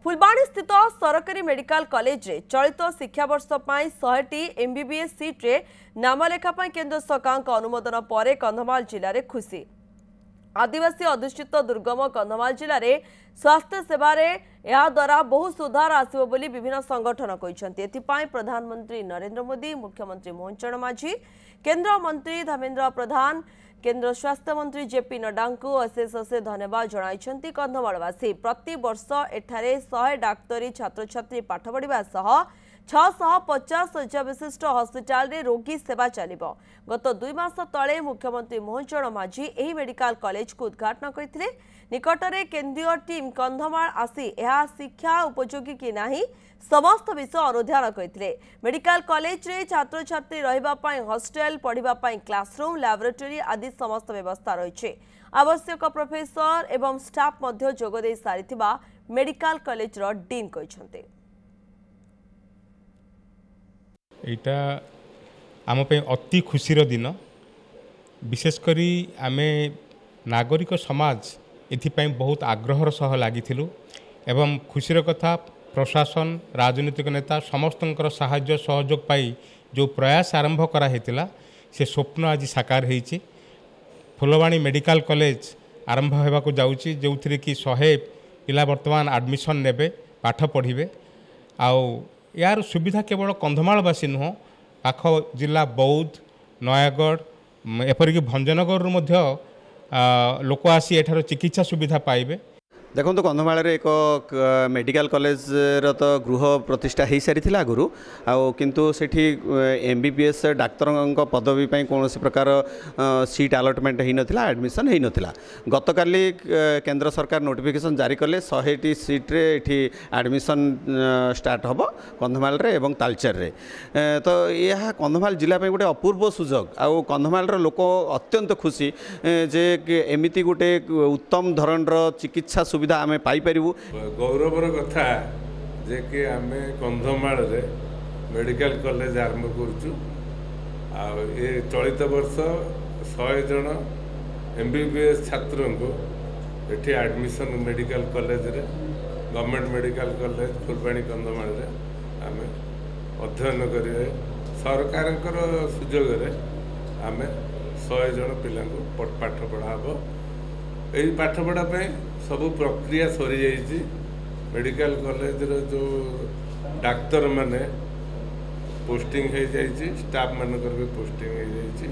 फुलबाणी स्थित सरकारी medical college रे चलित शिक्षावर्ष 100टी एमबीबीएस सीट रे नामलेखा केंद्र सरकार अनुमोदन पर कंधमाल जिले में खुशी। आदिवासी अधिष्ठित दुर्गम कंधमाल जिले में स्वास्थ्य सेवा द्वारा बहु सुधार आसिबो बोली विभिन्न संगठन कहते। एथिपाई प्रधानमंत्री नरेंद्र मोदी, मुख्यमंत्री मोहन चरण मांझी, केंद्र मंत्री धर्मेंद्र प्रधान, केंद्र स्वास्थ्य मंत्री जेपी नड्डा को अशेष धन्यवाद जणाइछंती कंधमालवासी। प्रति वर्ष एठारे 100 डाक्तरी छात्र छात्री पाठ पढ़िबा सह 650 शय्या विशिष्ट हस्पिटाल रे रोगी सेवा चलिबो। गत 2 मास तले मुख्यमंत्री मोहन चरण मांझी एही मेडिकल कॉलेज को उद्घाटन करथिले। निकटरे केंद्रीय टीम कंधमाल आसी यह शिक्षा उपयोगी कि नाही समस्त विषय अनुध्यान करथिले। मेडिकल कॉलेज रे छात्र छात्री रहिबा पई हॉस्टल, पढ़िबा पई क्लासरूम, लैबोरेटरी आदि समस्त व्यवस्था रहिছে। आवश्यक प्रोफेसर एवं स्टाफ मध्य जोग दे सारिथिबा मेडिकल कॉलेज रो डीन कहछन्ते। एटा आम पे अति खुशीर दिन, विशेषकर आम नागरिक समाज एथिपाई बहुत आग्रहर सह लागिथिलु एवं खुशीर कथा प्रशासन, राजनीतिक नेता समस्तंकर साहाय्य सहयोग पाई जो प्रयास आरंभ करा हेतिला से स्वप्न आज साकार होईछि। फुलबाणी मेडिकल कॉलेज आरंभ होबाकू जाउछि, जोथिरे कि 100 पिला वर्तमान एडमिशन नेबे, पाठ पढ़िबे। आउ यार सुविधा केवल कंधमालवासी नुह, पाख जिला बौद्ध, नयागढ़, एपरिक भंजनगर लोक आसी एठार चिकित्सा सुविधा पाइबे। देखो तो कंधमाल एक मेडिकल कॉलेज तो गृह प्रतिष्ठा हो सारी आगुरी किंतु सेठी एमबीबीएस डाक्तर पदवी कौन प्रकार सीट अलटमेंट हो नाला, एडमिशन हो नाला। गत काली केंद्र सरकार नोटिफिकेशन जारी कले 100टी सीट्रे ये एडमिशन स्टार्ट हम कंधमाल एवं तालचेर रे। तो यह कंधमाल जिला गोटे अपूर्व सुजोग। आउ कंधमाल लोक अत्यंत खुशी जे एमती गोटे उत्तम धरणर चिकित्सा सुविधा आमे पाई परिबु। गौरवर कथा जे कि आमे कंधमाल रे मेडिकल कॉलेज आरंभ करछु। आ ये चलित वर्ष 100 जन एमबीबीएस छात्रों को एठी एडमिशन मेडिकल कॉलेज रे, government medical college Phulbani Kandhamal रे आमे अध्ययन करिवे। सरकारकर सुजोग रे आमे 100 जन पिला को पाठ पढ़ाबो। एई पाठ पढ़ा पे सबु प्रक्रिया सरी जाइए। मेडिकल कॉलेज जो डाक्तर माने पोस्टिंग हो जाइए, स्टाफ मानकर भी पोस्टिंग हो जाइए।